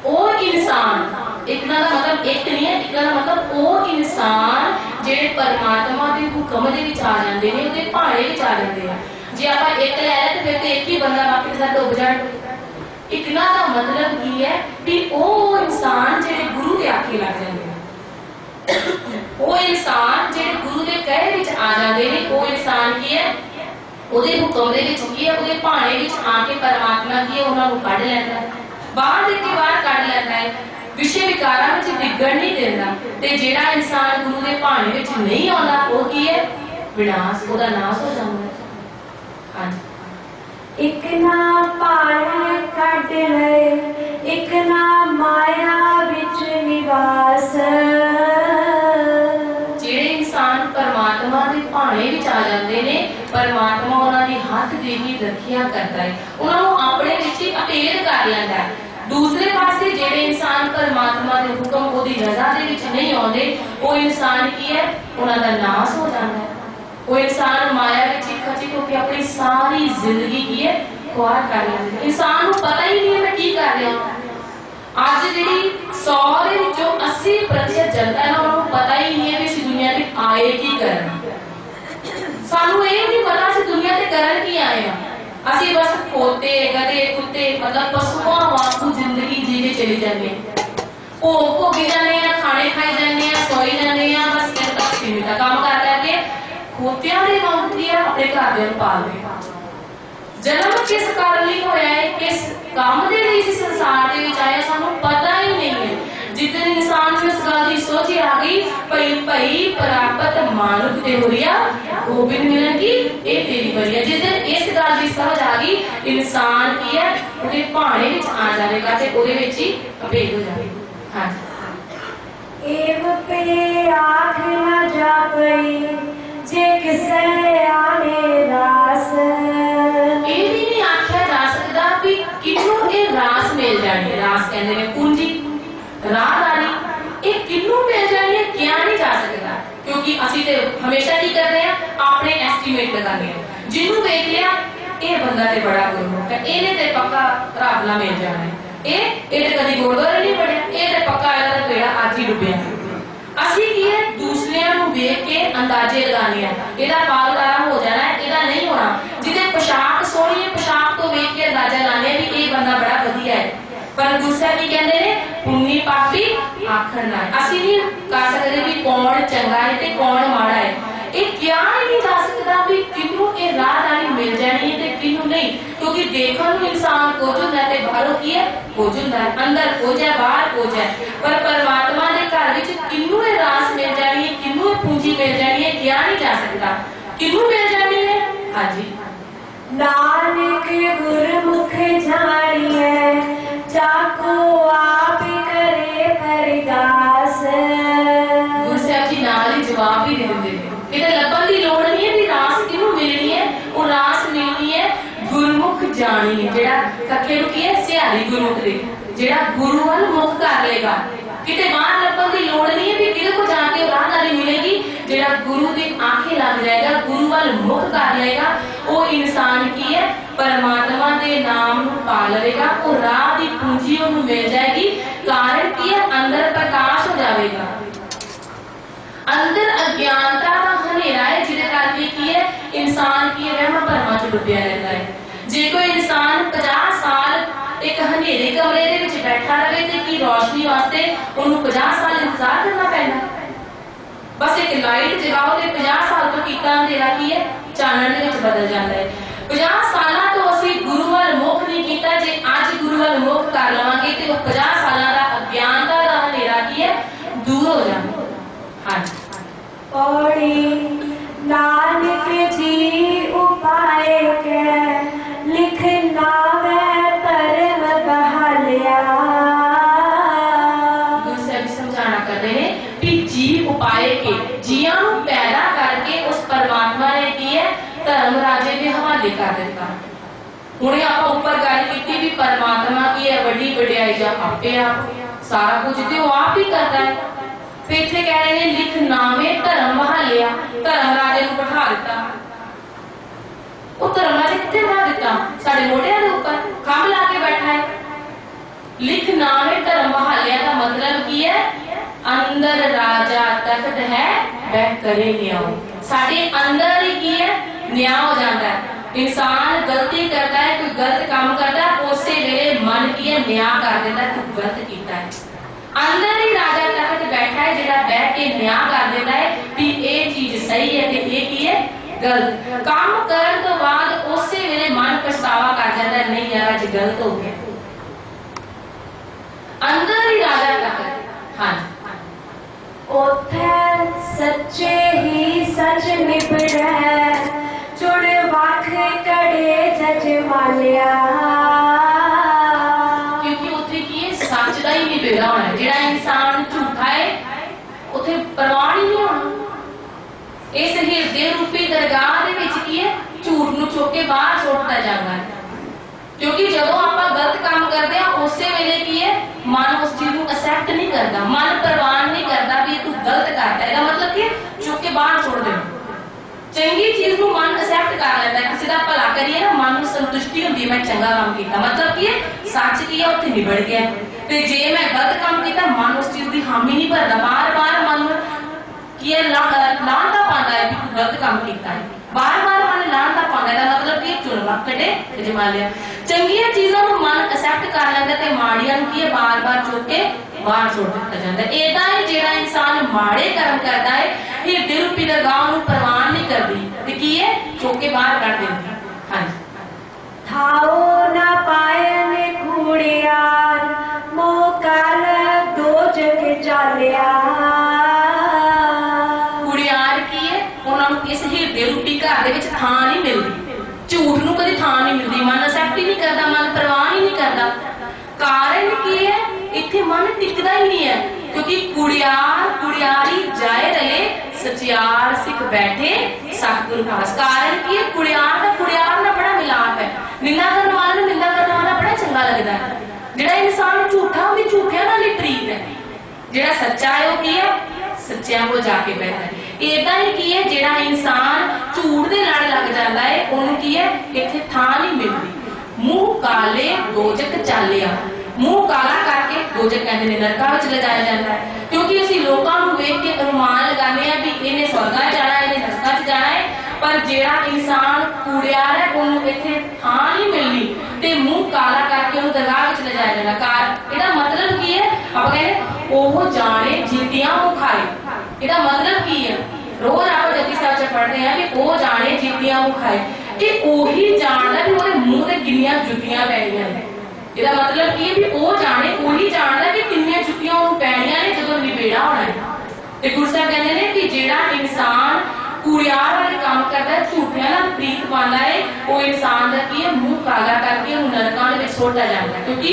ओ इंसान, इकना का मतलब एक नहीं है, इकना का मतलब ओ इंसान जेड़े परमात्मा दे हुक्म दे विच आ जांदे ने, उहदे भाणे विच आ जांदे हैं। जे आपां एक ले ले ते फिर ते एक ही बंदा बाकी सब डुब जाण। इकना का मतलब की है भी ओ इंसान जेड़े गुरु दे आखे लग जांदे ने, ओ इंसान जेड़े गुरु दे कहे विच आ जांदे ने, ओ इंसान की है ਉਹਦੇ ਹੁਕਮ ਦੇ ਵਿੱਚ ਕੀ ਹੈ, ਉਹਦੇ ਭਾਣੇ ਵਿੱਚ ਆ ਕੇ ਪਰਮਾਤਮਾ ਕੀ ਹੈ ਉਹਨਾਂ ਨੂੰ ਕੱਢ ਲੈਂਦਾ ਹੈ, ਬਾਹਰ ਦੇ ਕੇ ਬਾਹਰ ਕੱਢ ਲੈਂਦਾ ਹੈ, ਵਿਸ਼ੇ ਵਿਕਾਰਾਂ ਵਿੱਚ ਡਿੱਗਣ ਨਹੀਂ ਦਿੰਦਾ। ਤੇ ਜਿਹੜਾ ਇਨਸਾਨ ਗੁਰੂ ਦੇ ਭਾਣੇ ਵਿੱਚ ਨਹੀਂ ਆਉਂਦਾ ਉਹ ਕੀ ਹੈ, ਵਿਨਾਸ਼, ਉਹਦਾ ਨਾਸ਼ ਹੋ ਜਾਂਦਾ ਹੈ। ਹਾਂਜੀ, एक ना पाने कट है, एक ना माया विच निवास। ਜਿਹੜੇ ਇਨਸਾਨ ਪਰਮਾਤਮਾ ਦੇ ਭਾਣੇ ਵਿੱਚ ਆ ਜਾਂਦੇ ਨੇ, ਪਰਮਾਤਮਾ ਉਹਨਾਂ ਦੀ ਹੱਥ ਦੀ ਹੀ ਰੱਖਿਆ ਕਰਦਾ ਹੈ, ਉਹਨਾਂ ਨੂੰ ਆਪਣੇ ਵਿੱਚ ਹੀ ਅਟੇਲ ਕਰ ਲੈਂਦਾ ਹੈ। ਦੂਸਰੇ ਪਾਸੇ ਜਿਹੜੇ ਇਨਸਾਨ ਪਰਮਾਤਮਾ ਦੇ ਹੁਕਮ, ਉਹਦੀ ਰਜ਼ਾ ਦੇ ਵਿੱਚ ਨਹੀਂ ਆਉਂਦੇ, ਉਹ ਇਨਸਾਨ ਕੀ ਹੈ, ਉਹਨਾਂ ਦਾ ਨਾਸ਼ ਹੋ ਜਾਂਦਾ ਹੈ। ਉਹ ਇਨਸਾਨ ਮਾਇਆ ਵਿੱਚ ਖਚਿਤ ਹੋ ਕੇ ਆਪਣੀ ਸਾਰੀ ਜ਼ਿੰਦਗੀ ਕੀ ਹੈ ਖੁਆਰ ਕਰ ਲੈਂਦਾ। ਇਨਸਾਨ ਨੂੰ ਪਤਾ ਹੀ ਨਹੀਂ ਹੈ ਮੈਂ ਕੀ ਕਰ ਰਿਹਾ। ਅੱਜ ਜਿਹੜੀ 100 ਦੇ ਵਿੱਚੋਂ 80% ਜਨਤਾ ਹੈ ਨਾ, ਉਹਨਾਂ ਨੂੰ ਪਤਾ ਹੀ ਨਹੀਂ ਹੈ ਵੀ ਅਸੀਂ ਦੁਨੀਆ ਤੇ ਆਏ ਕੀ ਕਰਨ। ਸਾਨੂੰ ਇਹ ਨਹੀਂ ਪਤਾ ਅਸੀਂ ਦੁਨੀਆ ਤੇ ਕਰਨ ਕੀ ਆਏ ਆ। ਅਸੀਂ ਬਸ ਖੋਤੇ, ਗਧੇ, ਕੁੱਤੇ, ਮਤਲਬ ਪਸ਼ੂਆਂ ਵਾਂਗੂ ਜ਼ਿੰਦਗੀ ਜੀ ਕੇ ਚਲੀ ਜਾਂਦੇ ਹਾਂ। ਭੋਗ ਭੋਗੀ ਜਾਂਦੇ ਆ, ਖਾਣੇ ਖਾਈ ਜਾਂਦੇ ਆ, ਸੋਈ ਜਾਂਦੇ ਆ, ਬਸ ਸਿਰ ਤੱਕ ਸੀਮਿਤ ਆ, ਕੰਮ ਕਰ ਕਰਕੇ ਖੋਤਿਆਂ ਦੇ ਵਾਂਗ ਕੀ ਆ ਆਪਣੇ ਘਰਦਿਆਂ ਨੂੰ ਪਾਲਦੇ। ਜਨਮ ਕਿਸ ਕਾਰਨ ਲਈ ਹੋਇਆ ਹੈ, ਕਿਸ ਕੰਮ ਦੇ ਲਈ ਇਸ ਸੰਸਾਰ ਦੇ ਵਿੱਚ ਆਇਆ, ਸਾਨੂੰ ਪਤਾ ਹੀ ਨਹੀਂ ਹੈ। ਜਿੱਦਣ ਇਨਸਾਨ ਨੂੰ ਇਸ ਗੱਲ ਦੀ ਸੋਚ ਆ ਗਈ ਭਈ ਭਈ ਪ੍ਰਾਪਤ ਮਾਨੁਖ ਤੇ ਹੋਰੀਆ ਗੋਬਿੰਦ ਮਿਲਣ ਕੀ ਇਹ ਤੇਰੀ ਬਰੀਆ, ਜਿੱਦਣ ਇਸ ਗੱਲ ਦੀ ਸਮਝ ਆ ਗਈ ਇਨਸਾਨ ਕੀ ਹੈ ਉਹਦੇ ਭਾਣੇ ਵਿੱਚ ਆ ਜਾਵੇਗਾ ਤੇ ਉਹਦੇ ਵਿੱਚ ਹੀ ਅਭੇਦ ਹੋ ਜਾਵੇਗਾ। ਹਾਂਜੀ, एव पे आँख न जापई जे किसे आने रास। ਇਹ ਵੀ ਨਹੀਂ ਆਖਿਆ ਜਾ ਸਕਦਾ ਵੀ ਕਿਹਨੂੰ ਇਹ ਰਾਸ ਮਿਲ ਜਾਣੀ ਹੈ। ਰਾਸ ਕਹਿੰਦੇ ਨੇ ਪੂੰਜੀ, ਰਾਹਦਾਰੀ, ਇਹ ਕਿਹਨੂੰ ਮਿਲ ਜਾਣੀ ਹੈ ਕਿਹਾ ਨਹੀਂ ਜਾ ਸਕਦਾ, ਕਿਉਂਕਿ ਅਸੀਂ ਤੇ ਹਮੇਸ਼ਾ ਕੀ ਕਰਦੇ ਆ ਆਪਣੇ ਐਸਟੀਮੇਟ ਲਗਾਉਂਦੇ ਆ। ਜਿਹਨੂੰ ਵੇਖ ਲਿਆ ਇਹ ਬੰਦਾ ਤੇ ਬੜਾ ਗੁਰਮੁਖ ਹੈ, ਇਹਨੇ ਤੇ ਪੱਕਾ ਰੱਬ ਨਾਲ ਮਿਲ ਜਾਣਾ ਹੈ, ਇਹ ਤੇ ਕਦੀ ਗੁਰਦੁਆਰੇ ਨਹੀਂ ਪੜਿਆ, ਇਹ ਤੇ ਪੱਕਾ ਇਹਦਾ ਪੇੜਾ ਅੱਜ ਹੀ ਡੁੱਬਿਆ। ਅਸੀਂ ਕੀ ਹੈ ਦੂਸਰਿਆਂ ਨੂੰ ਵੇਖ ਕੇ ਅੰਦਾਜ਼ੇ ਲਗਾਉਂਦੇ ਆ, ਇਹਦਾ ਪਾਲਦਾਰਾ ਹੋ ਜਾਣਾ ਹੈ, ਇਹਦਾ ਨਹੀਂ ਹੋਣਾ। ਜਿਹਦੇ ਪੋਸ਼ਾਕ ਸੋਹਣੀ ਹੈ, ਪੋਸ਼ਾਕ ਤੋਂ ਵੇਖ ਕੇ ਅੰਦਾਜ਼ਾ ਲਾਉਂਦੇ ਆ ਵੀ ਇਹ ਬੰਦਾ ਬੜਾ ਵਧੀਆ ਹੈ, ਪਰ ਦੂਸਰਾ ਕੀ ਕਹਿੰਦੇ ਨੇ ਪੁੰਨੀ ਪਾਪੀ ਆਖਣ ਨਾਲ। ਅਸੀਂ ਨਹੀਂ ਕਰ ਸਕਦੇ ਵੀ ਕੌਣ ਚੰਗਾ ਹੈ ਤੇ ਕੌਣ ਮਾੜਾ ਹੈ। ਇਹ ਕਿਹਾ ਨਹੀਂ ਜਾ ਸਕਦਾ ਵੀ ਕਿਹਨੂੰ ਇਹ ਰਾਹਦਾਰੀ ਮਿਲ ਜਾਣੀ ਹੈ ਤੇ ਕਿਹਨੂੰ ਨਹੀਂ, ਕਿਉਂਕਿ ਦੇਖਣ ਨੂੰ ਇਨਸਾਨ ਕੁਝ ਹੁੰਦਾ ਤੇ ਬਾਹਰੋਂ ਕੀ ਹੈ ਕੁਝ ਹੁੰਦਾ ਹੈ, ਅੰਦਰ ਕੁਝ ਹੈ ਬਾਹਰ ਕੁਝ ਹੈ। ਪਰ ਪਰਮਾਤਮਾ ਦੇ ਘਰ ਵਿੱਚ ਕਿਹਨੂੰ ਇਹ ਰਾਸ ਮਿਲ ਜਾਣੀ ਹੈ, ਕਿਹਨੂੰ ਇਹ ਪੂੰਜੀ ਮਿਲ ਜਾਣੀ ਹੈ ਕਿਹਾ ਨਹੀਂ ਜਾ ਸਕਦਾ। ਕਿਹਨੂੰ ਮਿਲ ਜਾਣੀ ਹੈ? ਹਾਂਜੀ, नानक गुरमुख जानिए जाको आप करे परगास। ਗੁਰੂ ਸਾਹਿਬ ਜੀ ਨਾਲ ਹੀ ਜਵਾਬ ਹੀ ਦੇ ਦਿੰਦੇ ਨੇ, ਕਿਤੇ ਲੱਭਣ ਦੀ ਲੋੜ ਨਹੀਂ ਹੈ ਵੀ ਰਾਸ ਕਿਹਨੂੰ ਮਿਲਣੀ ਹੈ। ਉਹ ਰਾਸ ਮਿਲਣੀ ਹੈ ਗੁਰਮੁਖ ਜਾਣੀ, ਜਿਹੜਾ ਕੱਕੇ ਨੂੰ ਕੀ ਹੈ ਸਿਹਾਰੀ ਗੁਰਮੁਖ ਦੇ, ਜਿਹੜਾ ਗੁਰੂ ਵੱਲ ਮੁਖ ਕਰ ਲੇਗਾ। ਕਿਤੇ ਬਾਹਰ ਲੱਭਣ ਦੀ ਲੋੜ ਨਹੀਂ ਹੈ ਵੀ ਕਿਹਦੇ ਕੋਲ ਜਾ ਕੇ ਰਾਹਦਾਰੀ ਮਿਲੇਗੀ। ਜਿਹੜਾ ਗੁਰੂ ਦੇ ਆਖੇ ਲੱਗ ਜਾਏਗਾ, ਗੁਰੂ ਵੱਲ ਮੁਖ ਕਰ ਲਏਗਾ, ਉਹ ਇਨਸਾਨ ਕੀ ਹੈ ਪਰਮਾਤਮਾ ਦੇ ਨਾਮ ਨੂੰ ਪਾ ਲਵੇਗਾ। ਉਹ ਰਾਹ ਦੀ ਪੂੰਜੀ ਉਹਨੂੰ ਮਿਲ ਜਾਏਗੀ। ਕਾਰਨ ਕੀ ਹੈ ਅੰਦਰ ਪ੍ਰਕਾਸ਼ ਹੋ ਜਾਵੇਗਾ। ਅੰਦਰ ਅਗਿਆਨਤਾ ਦਾ ਹਨੇਰਾ ਹੈ ਜਿਹਦੇ ਕਰਕੇ ਕੀ ਹੈ ਇਨਸਾਨ ਕੀ ਹੈ ਵਹਿਮਾਂ ਭਰਮਾਂ ਚ ਡੁੱਬਿਆ ਰਹਿੰਦਾ ਹੈ। ਜੇ ਕੋਈ ਇਨਸਾਨ 50 ਸਾਲ ਇੱਕ ਹਨੇਰੇ ਕਮਰੇ ਦੇ ਵਿੱਚ ਬੈਠਾ ਰਹੇ ਤੇ ਕੀ ਰੋਸ਼ਨੀ ਵਾਸਤੇ ਉਹਨੂੰ 50 ਸਾਲ ਇੰਤਜ਼ਾਰ ਕਰਨਾ ਪੈਂਦਾ। ਬਸ ਇੱਕ ਲਾਈਟ ਜਗਾਓ ਤੇ 50 ਸਾਲ ਤੋਂ ਕੀਤਾ ਅੰਧੇਰਾ ਕੀ ਹੈ ਚਾਨਣ ਦੇ ਵਿੱਚ ਬਦਲ ਜਾਂਦਾ ਹੈ। 50 ਸਾਲਾਂ ਤੋਂ ਅਸੀਂ ਗੁਰੂ ਵੱਲ ਮੁਖ ਨਹੀਂ ਕੀਤਾ, ਜੇ ਅੱਜ ਗੁਰੂ ਵੱਲ ਮੁਖ ਕਰ ਲਵਾਂਗੇ ਤੇ ਉਹ 50 ਸਾਲਾਂ ਦਾ ਅਗਿਆਨ ਦਾ पौड़ी नानक जी उपाय के लिखना वह धर्म बहालिया। गुरु साहब समझाना करते हैं कि जी उपाय के जिया पैदा करके उस परमात्मा ने की है धर्म राजे के हवाले कर दिता। हुणे आप ऊपर गल की भी परमात्मा की है वड्डी वड्याई जा आपे आप सारा कुछ तो वो आप ही करता है। फिर इतने कह रहे हैं लिख नामे धर्म बहालिया, धर्म राजे को बैठा दिता। वो धर्म राजे कितने बैठा दिता? साढ़े मोढियां के ऊपर खंभ ला के बैठा है। लिख नामे धर्म बहालिया का मतलब की है अंदर राजा तख्त है वह करे न्याय। साढ़े अंदर ही की है न्याय हो जाता है। इंसान गलती करता है, कोई गलत काम करता है, उस वेले मन की है न्याय कर देता है तू गलत किया है। अंदर ही राजा तख्त बैठा है जिहड़ा बैठ के न्याय कर देता है कि ये चीज सही है ते ये की है गलत। काम करने तो बाद उस वेले मन पछतावा कर जाता है नहीं यार अज गलत हो गया। अंदर ही राजा तख्त। हाँ ओथे सच्चे ही सच निबड़े जुड़ वाख कड़े जज मालिया। क्योंकि उथे की है सच का ही निबेड़ा होना है। जिहड़ा इंसान झूठा है उथे परवाह नहीं होना। इस हिरदे रूपी दरगाह दे विच की है झूठ नूं चुक के बाहर सुट्टा जाता है। क्योंकि जदों आपां गलत काम करते हैं उस वेले की है मन उस चीज को एक्सेप्ट नहीं करता, मन प्रवान नहीं करता भी तू गलत करता है। मतलब कि चुक के बाहर छोड़ दे। चंगी चीज को मन एक्सेप्ट कर लेता है। किसी का भला करिए ना मन में संतुष्टि होती है मैं चंगा काम किया। मतलब कि सच की है उत्थे निबड़ गया। ते जे मैं गलत काम किया मन उस चीज की हामी नहीं भरता। बार बार मन की लानता पाता है कि तू गलत काम किया है। बार बार मन लानता पाता है। मतलब कि चुन कटे जमा लिया। चंगिया चीजों को मन एक्सेप्ट कर लेंदा ते माड़ियां की है बार बार चुक के बाहर छोड़ दिता जाता है। एदा ही जेड़ा इंसान माड़े कर्म करता है हिरदे रूपी दरगाह नूं परवान नहीं करदी ते की है चुक के बाहर कर देंदी। हां थाओ ना पायन कूड़ियार मोकाल दो जग चालिया। कुड़ियार की है उन्होंने इस हिरदे रूपी घर दे विच थां नहीं मिलदी। झूठ नूं कदी थां नहीं मिलदी। मन एक्सेप्ट ही नहीं करता, मन परवाह ही नहीं करता। कारण की है इत्थे मन टिकदा ही नहीं है। क्योंकि कुड़ियार कुड़ियारी जाए रहे सचियार सिख बैठे सतगुरु पास। कारण की है कुड़ियार का कुड़ियार ना बड़ा मिलाप है। निंदा करने वाले नूं निंदा करने वाला बड़ा चंगा लगता है। जिहड़ा इंसान झूठा वो झूठिया नाल ही प्रीत है। जिहड़ा सच्चा है वो की है सच्चियां को जाके बैठा है। इदा ही की है जिहड़ा इंसान झूठ दे लड़ लग जाता है उन्होंने की है इत्थे थां नहीं मिलती। मुंह काले दोजक चालिया। मुंह काला करके दोजक कहते हैं नरका विच ले जाया जाता है। क्योंकि असीं लोकां नूं वेख के अनुमान लगाने हैं भी इन्हें स्वर्गा जाना है इन्हें नरका च जाना है। पर जिहड़ा इंसान कूड़ियार है उन्होंने इत्थे थां नहीं मिलनी ते मुंह काला करके उन्हें दरगाह विच ले जाया जाना। कार इहदा मतलब की है आप कहते ओह जाने जीतियां वो खाए। इहदा मतलब की है रोज आप जपजी साहब च पढ़ते हैं कि वो जाने जीतियां वो खाए कि ओही जानदा कि ओहदे मुंह ते किन्नियां जुतियां पैणियां ने। इहदा मतलब की है कि वो जाने ओही जानदा कि किन्नियां जुतियां उहनूं पैणियां ने जदों निबेड़ा होना है। ते गुरु साहब कहते हैं कि जिहड़ा इंसान कुड़ियार वाले काम करता है झूठियां नाल प्रीत पांदा है वो इंसान दा की है मुंह काला करके उहनूं नरकां दे विच सुट्टा जांदा है। क्योंकि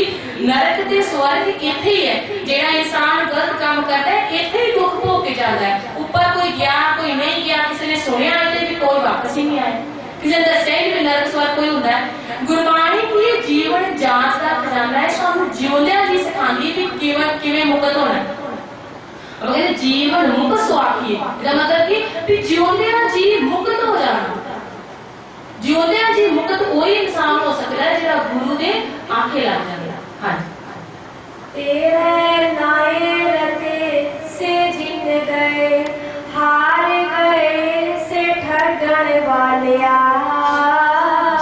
नरक ते स्वर्ग इत्थे ही है। जिहड़ा इंसान गलत काम करता है इत्थे ही दुख भोग के जाता है। ऊपर कोई गया कोई नहीं गया किसी ने सुनिया इत्थे भी कोई वापस ही नहीं आया। किसी ने दस्सिया ही नहीं नरक स्वर्ग कोई हुंदा है। गुरबाणी की जीवन जांच दा खजाना है। सानूं जिउंदियां जी सिखांदी भी किवें मुक्त होना है। अगर जीवन मुक्त सुआखी इसका मतलब कि जिउंदियां जी मुक्त हो जाना। जिउंदियां जी मुक्त वही इंसान हो सकता है जिहड़ा गुरु दे आंखें लग जाए। हां तेरे नाए रते से जीत गए हार गए से ठगण वालिया।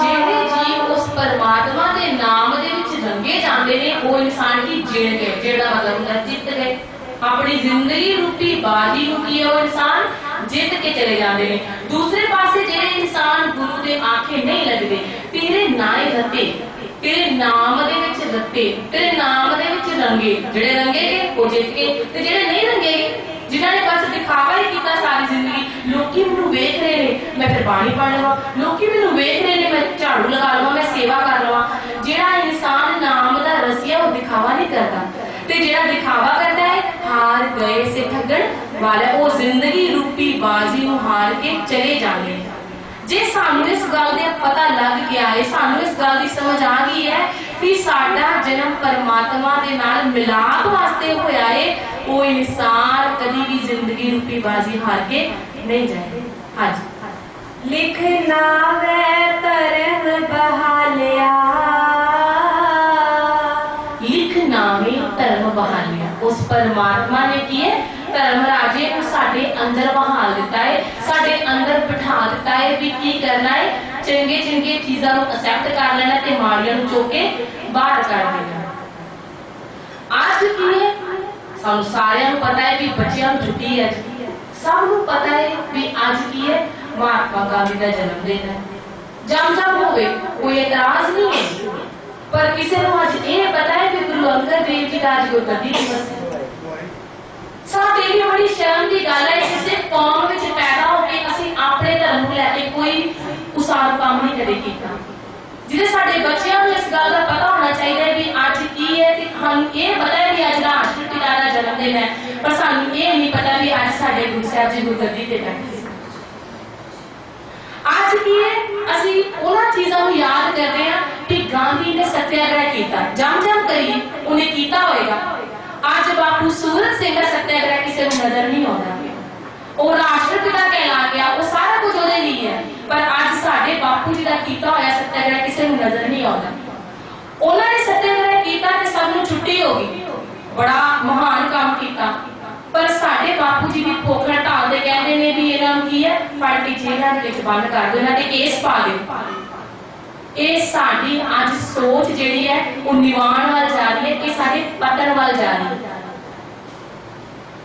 जेड़े जीव उस परमात्मा दे नाम दे विच रंगे जांदे ने वो इंसान की जीण गए। जेड़ा मतलब जित गए अपनी जिंदगी रूपी बाजी को की वो इंसान जित के चले जाते हैं। दूसरे पासे जेड़े इंसान गुरु दे आंखें नहीं लगते तेरे नाए रते तेरे नाम दे विच रते तेरे नाम दे विच रंगे जेड़े रंगे वो जित के ते जेड़े नहीं रंगे जिन्हां ने बस दिखावा ही कीता सारी जिंदगी लोकी मैनू वेख रहे ने मैं फिर बाणी पढ़ लवां, लोकी मैनू वेख रहे ने मैं झाड़ू लगा लवां, मैं सेवा कर लवां। जिहड़ा इंसान नाम दा रसिया वो दिखावा नहीं करता, ते जिहड़ा दिखावा करता है हार गए से ठगण वाला, वो जिंदगी रूपी बाजी नूं हार के चले जाने। जे सानू इस गल दा पता लग गया है, सानू इस गल दी समझ आ गई है कि साडा जन्म परमात्मा दे नाल मिलाप वास्ते होया है, वो इंसान कभी भी जिंदगी रूपी बाजी हार के नहीं जाए। हाँ जी। लिखना वे धर्म बहालिया, लिखना में धर्म बहालिया, उस परमात्मा ने की है धर्म राजे को साडे अंदर बहाल दिता है, साडे अंदर बिठा दिता है भी की करना है, चंगे चंगे चीज़ों को एक्सेप्ट कर लेना ते माड़ियां नूं चुक के बाहर कर देना। आज की है सानू सारियां नूं पता है कि बच्चियां नूं छुट्टी है, सब नूं पता है भी आज की है महात्मा गांधी का जन्मदिन है, जम जम हो गए कोई एतराज नहीं है, पर किसी नूं आज ये पता है कि गुरु अंगद देव जी का आज गुरगद्दी दिवस है। साडे लिए बड़ी शर्म की गल है किसी कौम में पैदा होकर असीं अपने धर्म को लैके कोई उसारू काम नहीं कदे कीता। जिहदे साडे बच्चों को इस गल का पता होना चाहिए भी अज की है, हम ये पता है भी अज राष्ट्रपिता का जन्मदिन है, पर सानू ये नहीं पता भी अज साडे गुरु साहब जी गुरगद्दी ते बैठे। आज की है असीं उन्हां चीज़ां नूं याद करते हैं कि गांधी ने सत्याग्रह किया, जम जम करी उन्हें किया होएगा। आज बापू सूरत सिंह का सत्याग्रह किसी को नजर नहीं आता, वो राष्ट्रपिता कहला गया, वो सारा कुछ ਉਹਦੇ लिए है, पर आज साडे बापू जी का किया होया सत्याग्रह किसी को नजर नहीं आता। उन्होंने सत्याग्रह किया ते सब नूं छुट्टी हो गई, बड़ा महान काम किया, पर साडे बापू जी की भुख हड़ताल दे कहते ने भी इन्हां नूं की है फड़ के जेल੍ਹਾਂ ਦੇ ਵਿੱਚ बंद कर दो, इन्हां ते केस पा दो। ये साडी आज सोच जिहड़ी है वो निवाण वाल जा रही है, कि साडे पतन वाल जा रही है।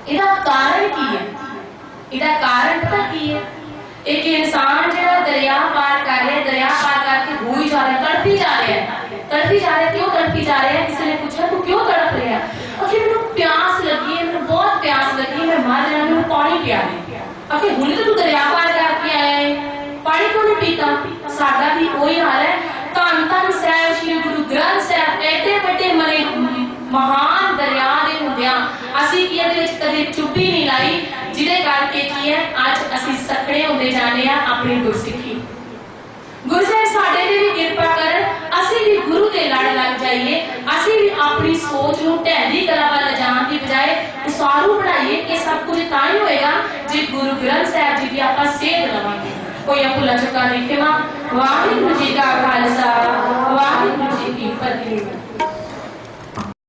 इहदा कारण की है? इहदा कारण पता की है? एक इंसान जो दरिया पार कर रहा है, दरिया पार करके हो ही जा रहा है, तड़पी जा रहा है, तड़पी जा रहा है। क्यों तड़पी जा रहा है? किसी ने पूछा तू क्यों तड़प रहा है? आखिर मैनू प्यास लगी है, मैनू बहुत प्यास लगी है, मैं मर जाना, मैनू पानी पिया दे। आखिर हुणे तो तू दरिया पार करके आया है, पानी क्यों नहीं पीता? साडा भी वही हाल है। धन धन साहिब श्री गुरु ग्रंथ साहिब एडे बड़े मरे महान दरिया दे हुंदियां असीं की इहदे विच कदे चुप्पी नहीं लाई, जिहदे करके की है अज असीं सकड़े हुंदे जाने आ अपनी गुरसिੱਖੀ। गुरु साहिब साडे ते भी किरपा करन, असीं भी गुरु दे लड़ लग जाइए, असीं भी अपनी सोच नूं ढैंदी कला वाल जाण दी बजाय उसारू बनाइए। कि सब कुछ तां ही होएगा जे गुरु ग्रंथ साहिब जी दी आपां सेध लवांगे। कोई भुला चुका नहीं, वाहिगुरू जी का